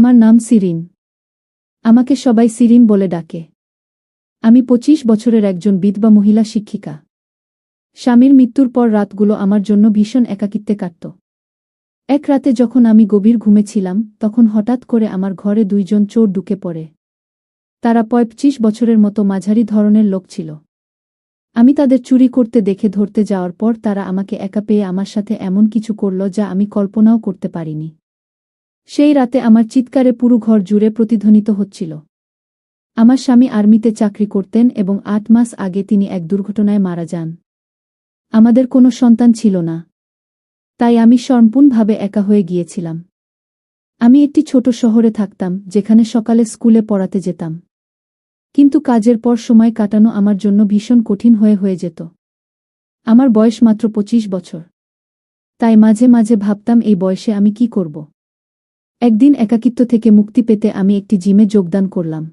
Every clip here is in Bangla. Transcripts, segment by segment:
আমার নাম সিরিন। আমাকে সবাই সিরিন বলে ডাকে। আমি 25 বছরের একজন বিধবা মহিলা শিক্ষিকা। স্বামীর মৃত্যুর পর রাতগুলো আমার জন্য ভীষণ একাকিত্বে কাটত। এক রাতে যখন আমি গভীর ঘুমেছিলাম, তখন হঠাৎ করে আমার ঘরে 2 জন চোর ঢুকে পড়ে। তারা 25 বছরের মতো মাঝারি ধরনের লোক ছিল। আমি তাদের চুরি করতে দেখে ধরতে যাওয়ার পর তারা আমাকে একা পেয়ে আমার সাথে এমন কিছু করল যা আমি কল্পনাও করতে পারিনি। সেই রাতে আমার চিৎকারে পুরো ঘর জুড়ে প্রতিধ্বনিত হচ্ছিল। আমার স্বামী আর্মিতে চাকরি করতেন এবং 8 মাস আগে তিনি এক দুর্ঘটনায় মারা যান। আমাদের কোনো সন্তান ছিল না। তাই আমি সম্পূর্ণভাবে একা হয়ে গিয়েছিলাম। আমি একটি ছোট শহরে থাকতাম, যেখানে সকালে স্কুলে পড়াতে যেতাম। কিন্তু কাজের পর সময় কাটানো আমার জন্য ভীষণ কঠিন হয়ে যেত। আমার বয়স মাত্র 25 বছর। তাই মাঝে মাঝে ভাবতাম, এই বয়সে আমি কি করব। একদিন একাকিত্ব থেকে মুক্তি পেতে আমি একটি জিমে যোগদান করলাম।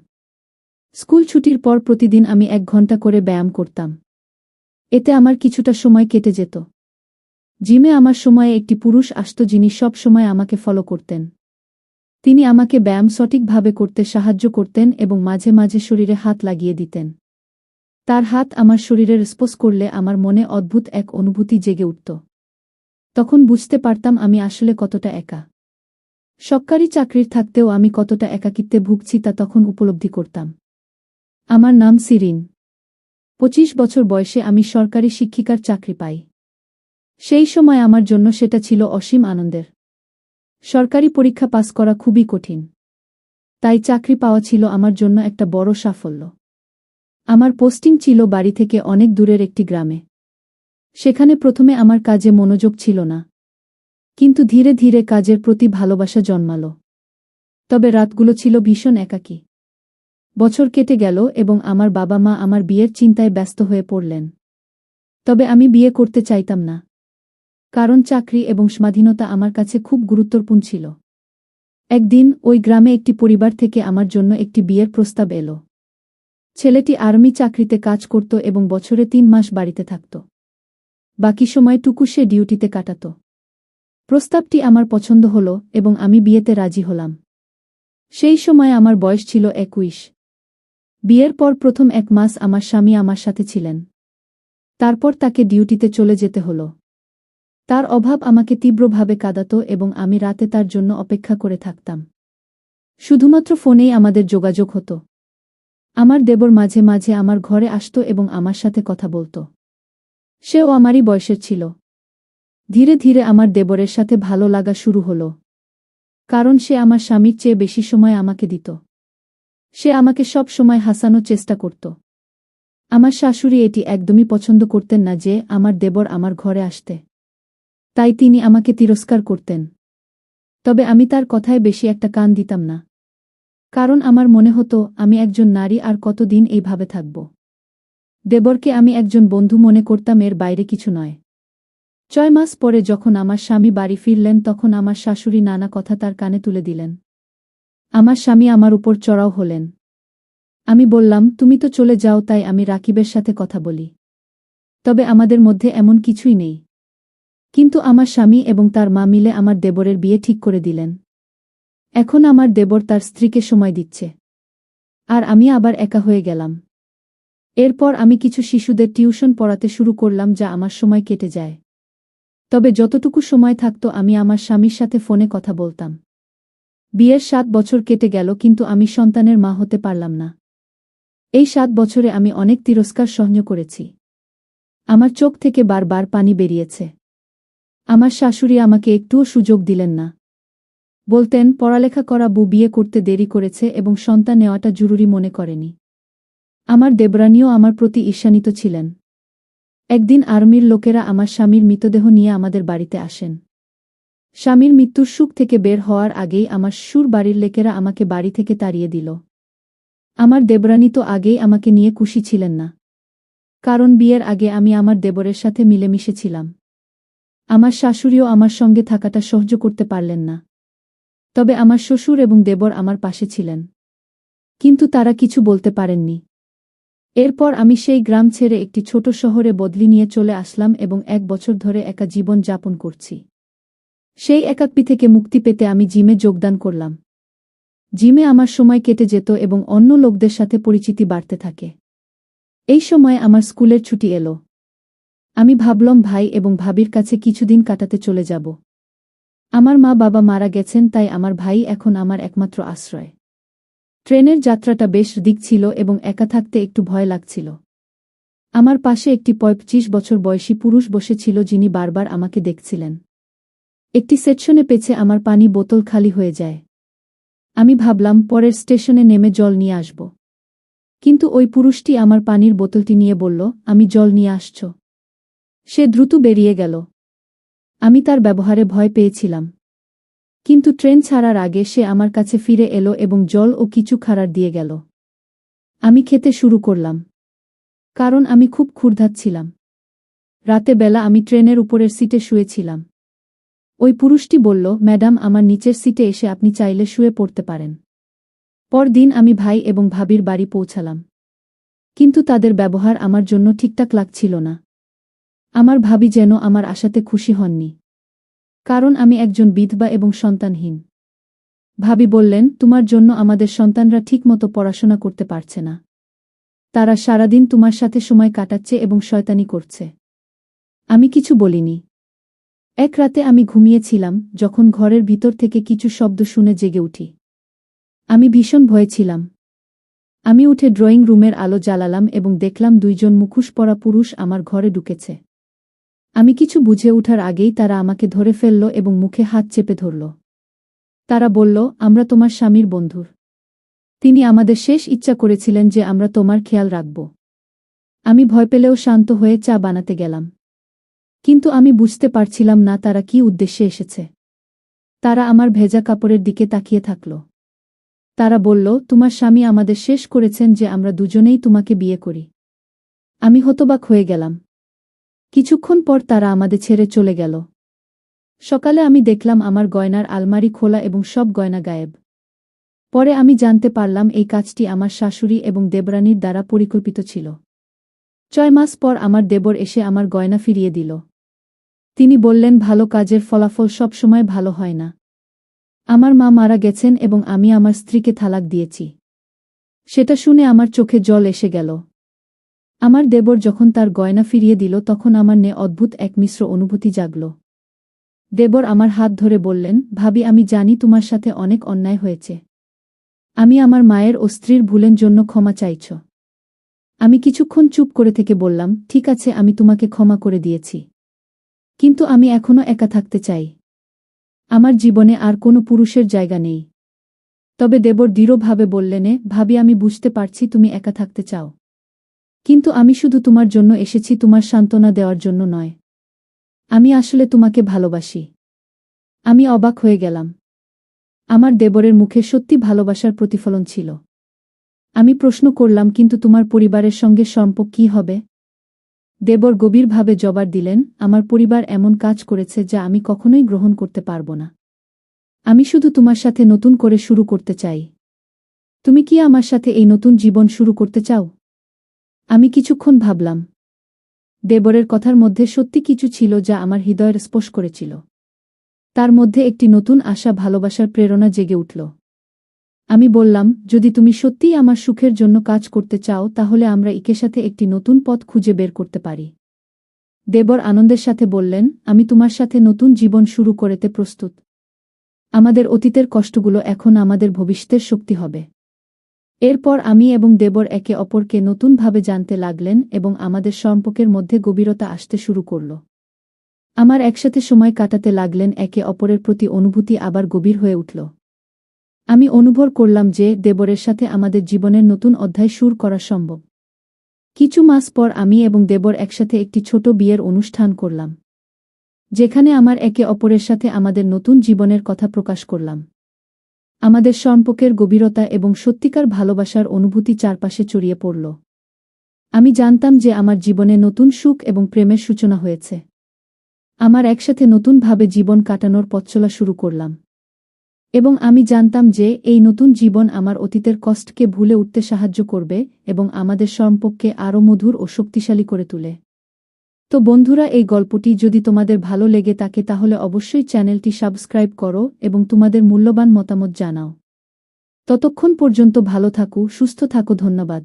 স্কুল ছুটির পর প্রতিদিন আমি 1 ঘন্টা করে ব্যায়াম করতাম। এতে আমার কিছুটা সময় কেটে যেত। জিমে আমার সময়ে একটি পুরুষ আসত, যিনি সব সময় আমাকে ফলো করতেন। তিনি আমাকে ব্যায়াম সঠিকভাবে করতে সাহায্য করতেন এবং মাঝে মাঝে শরীরে হাত লাগিয়ে দিতেন। তার হাত আমার শরীরে স্পর্শ করলে আমার মনে অদ্ভুত এক অনুভূতি জেগে উঠত। তখন বুঝতে পারতাম আমি আসলে কতটা একা। সরকারি চাকরির থাকতেও আমি কতটা একাকিত্বে ভুগছি তা তখন উপলব্ধি করতাম। আমার নাম সিরিন। 25 বছর বয়সে আমি সরকারি শিক্ষিকার চাকরি পাই। সেই সময় আমার জন্য সেটা ছিল অসীম আনন্দের। সরকারি পরীক্ষা পাস করা খুবই কঠিন। তাই চাকরি পাওয়া ছিল আমার জন্য একটা বড় সাফল্য। আমার পোস্টিং ছিল বাড়ি থেকে অনেক দূরের একটি গ্রামে। সেখানে প্রথমে আমার কাজে মনোযোগ ছিল না। কিন্তু ধীরে ধীরে কাজের প্রতি ভালোবাসা জন্মালো। তবে রাতগুলো ছিল ভীষণ একাকী। বছর কেটে গেল এবং আমার বাবা মা আমার বিয়ের চিন্তায় ব্যস্ত হয়ে পড়লেন। তবে আমি বিয়ে করতে চাইতাম না। কারণ চাকরি এবং স্বাধীনতা আমার কাছে খুব গুরুত্বপূর্ণ ছিল। একদিন ওই গ্রামে একটি পরিবার থেকে আমার জন্য একটি বিয়ের প্রস্তাব এলো। ছেলেটি আর্মি চাকরিতে কাজ করত এবং বছরে 3 মাস বাড়িতে থাকত। বাকি সময়টুকু সে ডিউটিতে কাটাত। প্রস্তাবটি আমার পছন্দ হলো এবং আমি বিয়েতে রাজি হলাম। সেই সময় আমার বয়স ছিল 21। বিয়ের পর প্রথম 1 মাস আমার স্বামী আমার সাথে ছিলেন। তারপর তাকে ডিউটিতে চলে যেতে হলো। তার অভাব আমাকে তীব্রভাবে কাঁদাত এবং আমি রাতে তার জন্য অপেক্ষা করে থাকতাম। শুধুমাত্র ফোনেই আমাদের যোগাযোগ হতো। আমার দেবর মাঝে মাঝে আমার ঘরে আসত এবং আমার সাথে কথা বলত। সেও আমারই বয়সের ছিল। ধীরে ধীরে আমার দেবরের সাথে ভালো লাগা শুরু হলো। কারণ সে আমার স্বামীর চেয়ে বেশি সময় আমাকে দিত। সে আমাকে সব সময় হাসানোর চেষ্টা করত। আমার শাশুড়ি এটি একদমই পছন্দ করতেন না যে আমার দেবর আমার ঘরে আসতে। তাই তিনি আমাকে তিরস্কার করতেন। তবে আমি তার কথায় বেশি একটা কান দিতাম না। কারণ আমার মনে হতো, আমি একজন নারী আর কতদিন এইভাবে থাকব। দেবরকে আমি একজন বন্ধু মনে করতাম, এর বাইরে কিছু নয়। 6 মাস পরে যখন আমার স্বামী বাড়ি ফিরলেন, তখন আমার শাশুড়ি নানা কথা তার কানে তুলে দিলেন। আমার স্বামী আমার উপর চড়াও হলেন। আমি বললাম, তুমি তো চলে যাও, তাই আমি রাকিবের সাথে কথা বলি। তবে আমাদের মধ্যে এমন কিছুই নেই। কিন্তু আমার স্বামী এবং তার মা মিলে আমার দেবরের বিয়ে ঠিক করে দিলেন। এখন আমার দেবর তার স্ত্রীকে সময় দিচ্ছে। আর আমি আবার একা হয়ে গেলাম। এরপর আমি কিছু শিশুদের টিউশন পড়াতে শুরু করলাম, যা আমার সময় কেটে যায়। তবে যতটুকু সময় থাকত আমি আমার স্বামীর সাথে ফোনে কথা বলতাম। বিয়ের 7 বছর কেটে গেল, কিন্তু আমি সন্তানের মা হতে পারলাম না। এই 7 বছরে আমি অনেক তিরস্কার সহ্য করেছি। আমার চোখ থেকে বারবার পানি বেরিয়েছে। আমার শাশুড়ি আমাকে একটুও সুযোগ দিলেন না। বলতেন, পড়ালেখা করা বউ বিয়ে করতে দেরি করেছে এবং সন্তান নেওয়াটা জরুরি মনে করেনি। আমার দেবরানীও আমার প্রতি ঈর্ষান্বিত ছিলেন। একদিন আর্মির লোকেরা আমার স্বামীর মৃতদেহ নিয়ে আমাদের বাড়িতে আসেন। স্বামীর মৃত্যুর সুখ থেকে বের হওয়ার আগেই আমার শ্বশুর বাড়ির লোকেরা আমাকে বাড়ি থেকে তাড়িয়ে দিল। আমার দেবরানী তো আগেই আমাকে নিয়ে খুশি ছিলেন না। কারণ বিয়ের আগে আমি আমার দেবরের সাথে মিলেমিশে ছিলাম। আমার শাশুড়িও আমার সঙ্গে থাকাটা সহ্য করতে পারলেন না। তবে আমার শ্বশুর এবং দেবর আমার পাশে ছিলেন। কিন্তু তারা কিছু বলতে পারেননি। এরপর আমি সেই গ্রাম ছেড়ে একটি ছোট শহরে বদলি নিয়ে চলে আসলাম এবং 1 বছর ধরে একা জীবন যাপন করছি। সেই একাকী থেকে মুক্তি পেতে আমি জিমে যোগদান করলাম। জিমে আমার সময় কেটে যেত এবং অন্য লোকদের সাথে পরিচিতি বাড়তে থাকে। এই সময় আমার স্কুলের ছুটি এলো। আমি ভাবলাম ভাই এবং ভাবির কাছে কিছুদিন কাটাতে চলে যাব। আমার মা বাবা মারা গেছেন, তাই আমার ভাই এখন আমার একমাত্র আশ্রয়। ট্রেনের যাত্রাটা বেশ দিক ছিল এবং একা থাকতে একটু ভয় লাগছিল। আমার পাশে একটি ২৫ বছর বয়সী পুরুষ বসেছিল যিনি বারবার আমাকে দেখছিলেন। একটি সেকশনে পেছে আমার পানি বোতল খালি হয়ে যায়। আমি ভাবলাম পরের স্টেশনে নেমে জল নিয়ে আসব। কিন্তু ওই পুরুষটি আমার পানির বোতলটি নিয়ে বলল, আমি জল নিয়ে আসছ। সে দ্রুত বেরিয়ে গেল। আমি তার ব্যবহারে ভয় পেয়েছিলাম। কিন্তু ট্রেন ছাড়ার আগে সে আমার কাছে ফিরে এলো এবং জল ও কিছু খাবার দিয়ে গেল। আমি খেতে শুরু করলাম, কারণ আমি খুব ক্ষুধার্ত। রাতে বেলা আমি ট্রেনের উপরের সিটে শুয়েছিলাম। ওই পুরুষটি বলল, ম্যাডাম, আমার নিচের সিটে এসে আপনি চাইলে শুয়ে পড়তে পারেন। পরদিন আমি ভাই এবং ভাবির বাড়ি পৌঁছালাম। কিন্তু তাদের ব্যবহার আমার জন্য ঠিকঠাক লাগছিল না। আমার ভাবি যেন আমার আশাতে খুশি হননি, কারণ আমি একজন বিধবা এবং সন্তানহীন। ভাবি বললেন, তোমার জন্য আমাদের সন্তানরা ঠিকমতো পড়াশোনা করতে পারছে না। তারা সারাদিন তোমার সাথে সময় কাটাচ্ছে এবং শয়তানি করছে। আমি কিছু বলিনি। এক রাতে আমি ঘুমিয়েছিলাম যখন ঘরের ভিতর থেকে কিছু শব্দ শুনে জেগে উঠি। আমি ভীষণ ভয়ে ছিলাম। আমি উঠে ড্রয়িং রুমের আলো জ্বালালাম এবং দেখলাম দুইজন মুখোশ পরা পুরুষ আমার ঘরে ঢুকেছে। আমি কিছু বুঝে ওঠার আগেই তারা আমাকে ধরে ফেলল এবং মুখে হাত চেপে ধরল। তারা বলল, আমরা তোমার স্বামীর বন্ধুর। তিনি আমাদের শেষ ইচ্ছা করেছিলেন যে আমরা তোমার খেয়াল রাখব। আমি ভয় পেলেও শান্ত হয়ে চা বানাতে গেলাম। কিন্তু আমি বুঝতে পারছিলাম না তারা কি উদ্দেশ্যে এসেছে। তারা আমার ভেজা কাপড়ের দিকে তাকিয়ে থাকল। তারা বলল, তোমার স্বামী আমাদের শেষ করেছেন যে আমরা দুজনেই তোমাকে বিয়ে করি। আমি হতবাক হয়ে গেলাম। কিছুক্ষণ পর তারা আমাদের ছেড়ে চলে গেল। সকালে আমি দেখলাম আমার গয়নার আলমারি খোলা এবং সব গয়না গায়েব। পরে আমি জানতে পারলাম এই কাজটি আমার শাশুড়ি এবং দেবরানীর দ্বারা পরিকল্পিত ছিল। ৬ মাস পর আমার দেবর এসে আমার গয়না ফিরিয়ে দিল। তিনি বললেন, ভালো কাজের ফলাফল সব সময় ভালো হয় না। আমার মা মারা গেছেন এবং আমি আমার স্ত্রীকে তালাক দিয়েছি। সেটা শুনে আমার চোখে জল এসে গেল। আমার দেবর যখন তার গয়না ফিরিয়ে দিল তখন আমার অদ্ভুত এক মিশ্র অনুভূতি জাগল। দেবর আমার হাত ধরে বললেন, ভাবি, আমি জানি তোমার সাথে অনেক অন্যায় হয়েছে। আমি আমার মায়ের ও স্ত্রীর ভুলের জন্য ক্ষমা চাইছ। আমি কিছুক্ষণ চুপ করে থেকে বললাম, ঠিক আছে, আমি তোমাকে ক্ষমা করে দিয়েছি। কিন্তু আমি এখনো একা থাকতে চাই। আমার জীবনে আর কোনো পুরুষের জায়গা নেই। তবে দেবর দৃঢ়ভাবে বললেন, ভাবি, আমি বুঝতে পারছি তুমি একা থাকতে চাও। কিন্তু আমি শুধু তোমার জন্য এসেছি, তোমার সান্ত্বনা দেওয়ার জন্য নয়। আমি আসলে তোমাকে ভালোবাসি। আমি অবাক হয়ে গেলাম। আমার দেবরের মুখে সত্যি ভালোবাসার প্রতিফলন ছিল। আমি প্রশ্ন করলাম, কিন্তু তোমার পরিবারের সঙ্গে সম্পর্ক কী হবে? দেবর গভীরভাবে জবাব দিলেন, আমার পরিবার এমন কাজ করেছে যা আমি কখনোই গ্রহণ করতে পারব না। আমি শুধু তোমার সাথে নতুন করে শুরু করতে চাই। তুমি কি আমার সাথে এই নতুন জীবন শুরু করতে চাও? আমি কিছুক্ষণ ভাবলাম। দেবরের কথার মধ্যে সত্যি কিছু ছিল যা আমার হৃদয়ের স্পর্শ করেছিল। তার মধ্যে একটি নতুন আশা, ভালোবাসার প্রেরণা জেগে উঠল। আমি বললাম, যদি তুমি সত্যিই আমার সুখের জন্য কাজ করতে চাও তাহলে আমরা একের সাথে একটি নতুন পথ খুঁজে বের করতে পারি। দেবর আনন্দের সাথে বললেন, আমি তোমার সাথে নতুন জীবন শুরু করতে প্রস্তুত। আমাদের অতীতের কষ্টগুলো এখন আমাদের ভবিষ্যতের শক্তি হবে। এরপর আমি এবং দেবর একে অপরকে নতুনভাবে জানতে লাগলেন এবং আমাদের সম্পর্কের মধ্যে গভীরতা আসতে শুরু করল। আমার একসাথে সময় কাটাতে লাগলেন, একে অপরের প্রতি অনুভূতি আবার গভীর হয়ে উঠল। আমি অনুভব করলাম যে দেবরের সাথে আমাদের জীবনের নতুন অধ্যায় শুরু করা সম্ভব। কিছু মাস পর আমি এবং দেবর একসাথে একটি ছোট বিয়ের অনুষ্ঠান করলাম, যেখানে আমার একে অপরের সাথে আমাদের নতুন জীবনের কথা প্রকাশ করলাম। আমাদের সম্পর্কের গভীরতা এবং সত্যিকার ভালোবাসার অনুভূতি চারপাশে ছড়িয়ে পড়ল। আমি জানতাম যে আমার জীবনে নতুন সুখ এবং প্রেমের সূচনা হয়েছে। আমার একসাথে নতুনভাবে জীবন কাটানোর পথ চলা শুরু করলাম। এবং আমি জানতাম যে এই নতুন জীবন আমার অতীতের কষ্টকে ভুলে উঠতে সাহায্য করবে এবং আমাদের সম্পর্ককে আরও মধুর ও শক্তিশালী করে তোলে। তো বন্ধুরা, এই গল্পটি যদি তোমাদের ভালো লেগে থাকে তাহলে অবশ্যই চ্যানেলটি সাবস্ক্রাইব করো এবং তোমাদের মূল্যবান মতামত জানাও। ততক্ষণ পর্যন্ত ভালো থাকো, সুস্থ থাকো, ধন্যবাদ।